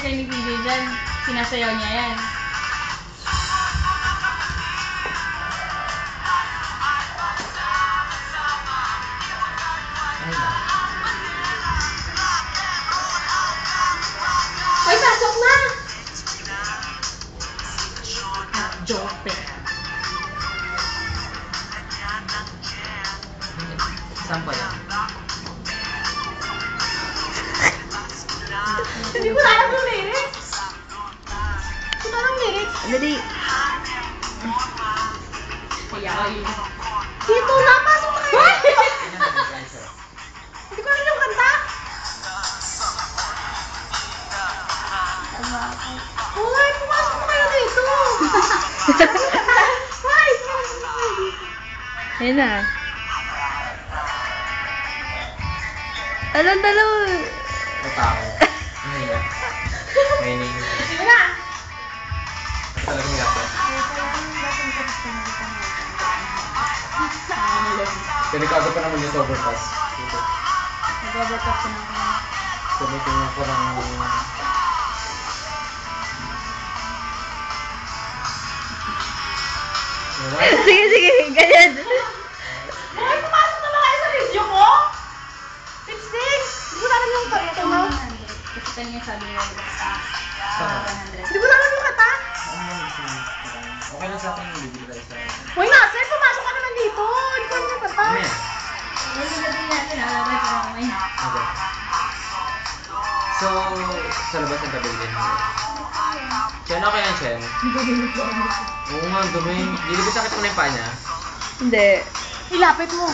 kay ni PJ dyan. Sinasayaw niya yan. Ay, pasok na! Joke. Saan pa yan? Hindi ko alam yung lyrics. Hindi ko alam yung lyrics. Dali. Kaya kayo. Dito na, pasok na kayo. Hindi ko alam yung kanta. Hoy, pumasok na kayo dito. Hoy, pumasok na kayo dito. Ayun na. Alam dalawa. Matao. May name. Sige na. Talagang gata. Delikado pa naman yung overpass. Dito. Nag-overtop ko na ako. Tumitingnan ko ng... Sige, sige. Ganyan. Hoy, pumasok na ba kayo sa video ko? 6-6. Hindi ko alam yung kanta mo. Kasi kanina sabi nila basta 100. Hindi ko alam yung kanta. Okay lang sa akin yung bibili tayo sa... Hoy, Nasir, pumasok ka naman dito. Hindi ko alam yung kanta. Ano yan? Nalilagay natin, alalagay ko lang may. Okay. So, sa labas ng pabili din. Chen, okay yan, Chen? Oo nga, ang dumi. Hindi ba sakit mo na yung paa niya? Hindi. Ilapit mo.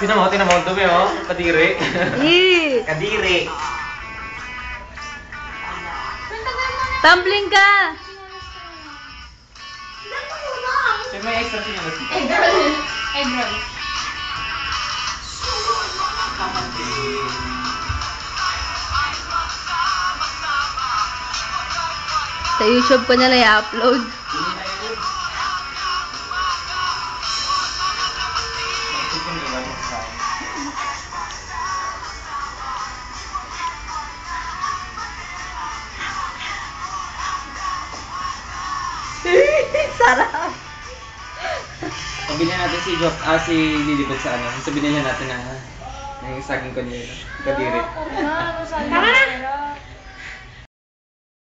Tinan mo, ang dumi oh. Kadiri. Eh. Kadiri. Tumbling ka. Chen, may extra siya. Egg roll. Egg roll. Sa YouTube ko na lang i-upload. Sarap. Pabili natin si Lilibet sa ano. Sabihin niya natin na yung saging ko niya. Kadiri. Tama na.